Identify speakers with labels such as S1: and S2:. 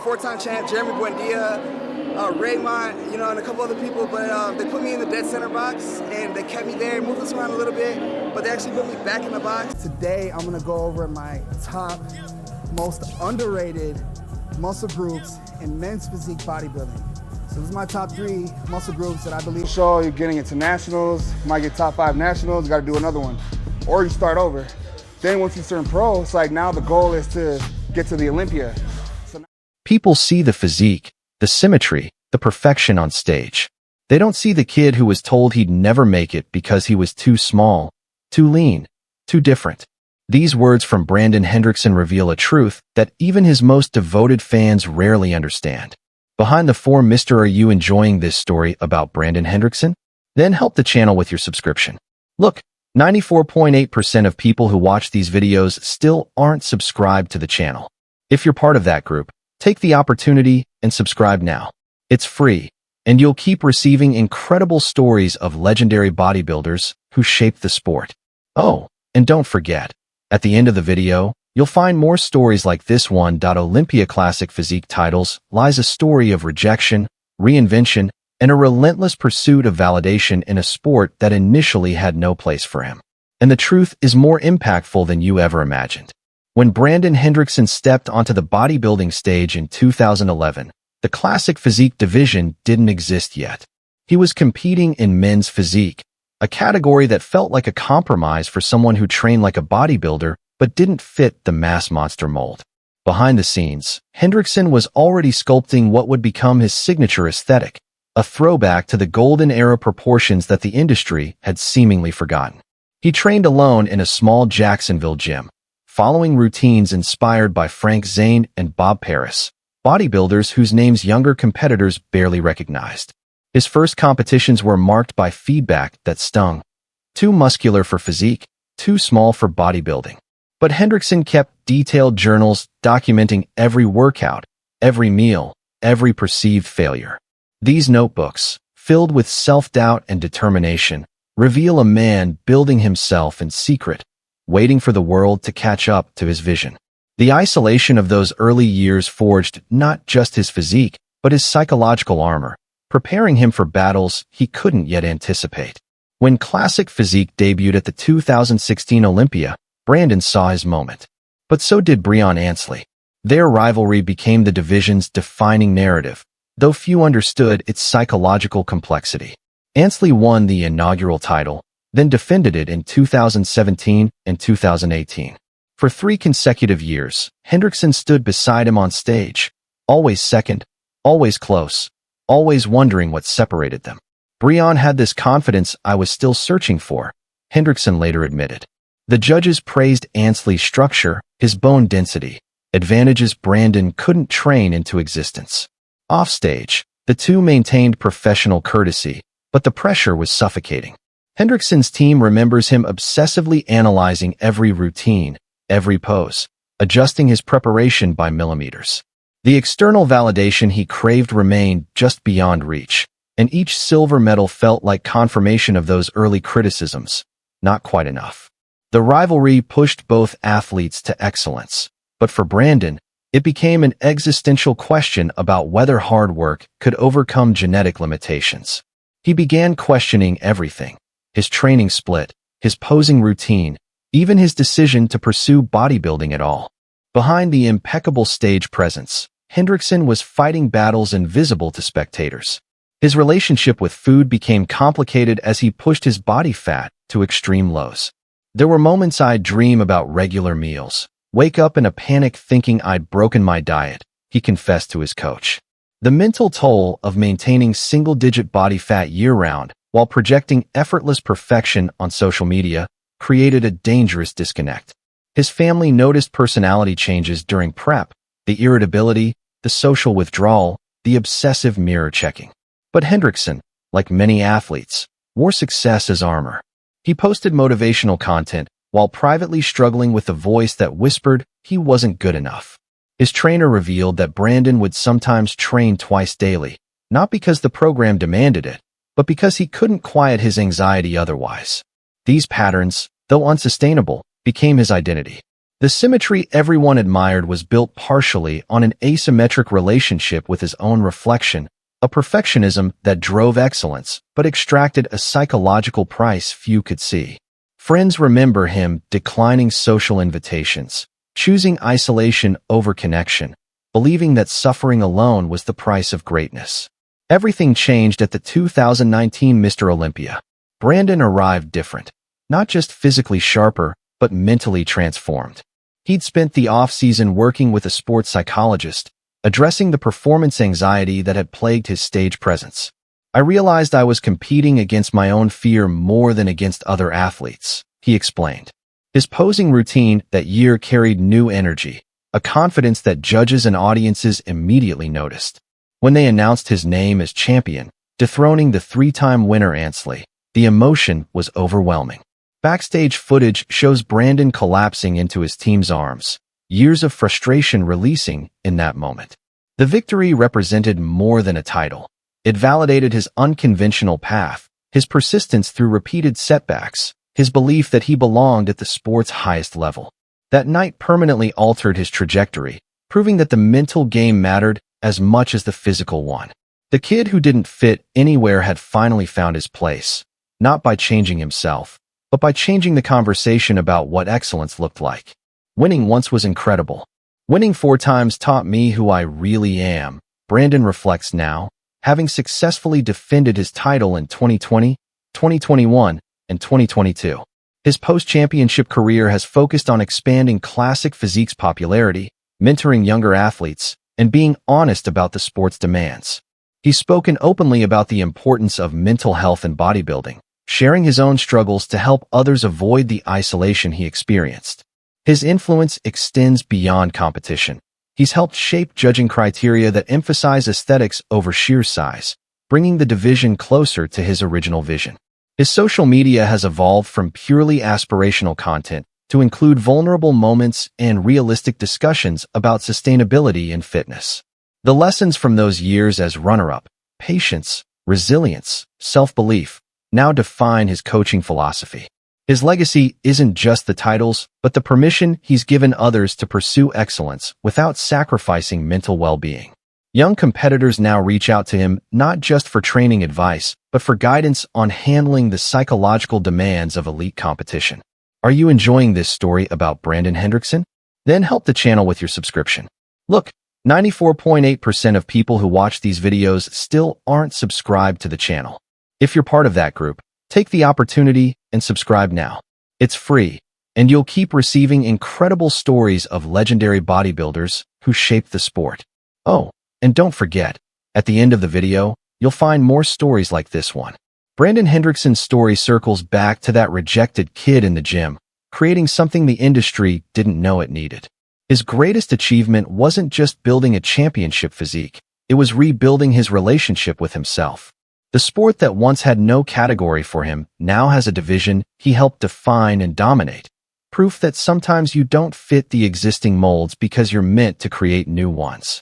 S1: four-time champ, Jeremy Buendia, Raymond, you know, and a couple other people, but they put me in the dead center box, and they kept me there, moved us around a little bit, but they actually put me back in the box. Today, I'm gonna go over my top, most underrated muscle groups in men's physique bodybuilding. So this is my top 3 muscle groups that I believe. So you're getting into nationals, might get top 5 nationals, you gotta do another one. Or you start over. Then once you turn pro, it's like now the goal is to get to the Olympia.
S2: People see the physique, the symmetry, the perfection on stage. They don't see the kid who was told he'd never make it because he was too small, too lean, too different. These words from Brandon Hendrickson reveal a truth that even his most devoted fans rarely understand. Behind the four Mr. Are you enjoying this story about Brandon Hendrickson? Then help the channel with your subscription. Look, 94.8% of people who watch these videos still aren't subscribed to the channel. If you're part of that group, take the opportunity and subscribe now. It's free, and you'll keep receiving incredible stories of legendary bodybuilders who shaped the sport. Oh, and don't forget, at the end of the video, you'll find more stories like this one. Olympia Classic Physique titles lies a story of rejection, reinvention, and a relentless pursuit of validation in a sport that initially had no place for him. And the truth is more impactful than you ever imagined. When Brandon Hendrickson stepped onto the bodybuilding stage in 2011, the classic physique division didn't exist yet. He was competing in men's physique, a category that felt like a compromise for someone who trained like a bodybuilder but didn't fit the mass monster mold. Behind the scenes, Hendrickson was already sculpting what would become his signature aesthetic, a throwback to the golden era proportions that the industry had seemingly forgotten. He trained alone in a small Jacksonville gym, following routines inspired by Frank Zane and Bob Paris, bodybuilders whose names younger competitors barely recognized. His first competitions were marked by feedback that stung. Too muscular for physique, too small for bodybuilding. But Hendrickson kept detailed journals documenting every workout, every meal, every perceived failure. These notebooks, filled with self-doubt and determination, reveal a man building himself in secret, waiting for the world to catch up to his vision. The isolation of those early years forged not just his physique, but his psychological armor, preparing him for battles he couldn't yet anticipate. When Classic Physique debuted at the 2016 Olympia, Brandon saw his moment. But so did Breon Ansley. Their rivalry became the division's defining narrative, though few understood its psychological complexity. Ansley won the inaugural title, then defended it in 2017 and 2018. For 3 consecutive years, Hendrickson stood beside him on stage, always second, always close, always wondering what separated them. Breon had this confidence I was still searching for, Hendrickson later admitted. The judges praised Ansley's structure, his bone density, advantages Brandon couldn't train into existence. Offstage, the two maintained professional courtesy, but the pressure was suffocating. Hendrickson's team remembers him obsessively analyzing every routine, every pose, adjusting his preparation by millimeters. The external validation he craved remained just beyond reach, and each silver medal felt like confirmation of those early criticisms. Not quite enough. The rivalry pushed both athletes to excellence, but for Brandon, it became an existential question about whether hard work could overcome genetic limitations. He began questioning everything: his training split, his posing routine, even his decision to pursue bodybuilding at all. Behind the impeccable stage presence, Hendrickson was fighting battles invisible to spectators. His relationship with food became complicated as he pushed his body fat to extreme lows. There were moments I'd dream about regular meals, wake up in a panic thinking I'd broken my diet, he confessed to his coach. The mental toll of maintaining single-digit body fat year-round while projecting effortless perfection on social media created a dangerous disconnect. His family noticed personality changes during prep, the irritability, the social withdrawal, the obsessive mirror checking. But Hendrickson, like many athletes, wore success as armor. He posted motivational content while privately struggling with the voice that whispered he wasn't good enough. His trainer revealed that Brandon would sometimes train twice daily, not because the program demanded it, but because he couldn't quiet his anxiety otherwise. These patterns, though unsustainable, became his identity. The symmetry everyone admired was built partially on an asymmetric relationship with his own reflection, a perfectionism that drove excellence but extracted a psychological price few could see. Friends remember him declining social invitations, choosing isolation over connection, believing that suffering alone was the price of greatness. Everything changed at the 2019 Mr. Olympia. Brandon arrived different, not just physically sharper, but mentally transformed. He'd spent the off-season working with a sports psychologist, addressing the performance anxiety that had plagued his stage presence. I realized I was competing against my own fear more than against other athletes, he explained. His posing routine that year carried new energy, a confidence that judges and audiences immediately noticed. When they announced his name as champion, dethroning the three-time winner Ansley, the emotion was overwhelming. Backstage footage shows Brandon collapsing into his team's arms, years of frustration releasing in that moment. The victory represented more than a title. It validated his unconventional path, his persistence through repeated setbacks, his belief that he belonged at the sport's highest level. That night permanently altered his trajectory, proving that the mental game mattered as much as the physical one. The kid who didn't fit anywhere had finally found his place, not by changing himself, but by changing the conversation about what excellence looked like. Winning once was incredible. Winning 4 times taught me who I really am, Brandon reflects now, having successfully defended his title in 2020, 2021, and 2022. His post-championship career has focused on expanding classic physique's popularity, mentoring younger athletes, and being honest about the sport's demands. He's spoken openly about the importance of mental health in bodybuilding, sharing his own struggles to help others avoid the isolation he experienced. His influence extends beyond competition. He's helped shape judging criteria that emphasize aesthetics over sheer size, bringing the division closer to his original vision. His social media has evolved from purely aspirational content to include vulnerable moments and realistic discussions about sustainability and fitness. The lessons from those years as runner-up, patience, resilience, self-belief, now define his coaching philosophy. His legacy isn't just the titles, but the permission he's given others to pursue excellence without sacrificing mental well-being. Young competitors now reach out to him not just for training advice, but for guidance on handling the psychological demands of elite competition. Are you enjoying this story about Brandon Hendrickson? Then help the channel with your subscription. Look, 94.8% of people who watch these videos still aren't subscribed to the channel. If you're part of that group, take the opportunity and subscribe now. It's free, and you'll keep receiving incredible stories of legendary bodybuilders who shaped the sport. Oh, and don't forget, at the end of the video, you'll find more stories like this one. Brandon Hendrickson's story circles back to that rejected kid in the gym, creating something the industry didn't know it needed. His greatest achievement wasn't just building a championship physique, it was rebuilding his relationship with himself. The sport that once had no category for him now has a division he helped define and dominate. Proof that sometimes you don't fit the existing molds because you're meant to create new ones.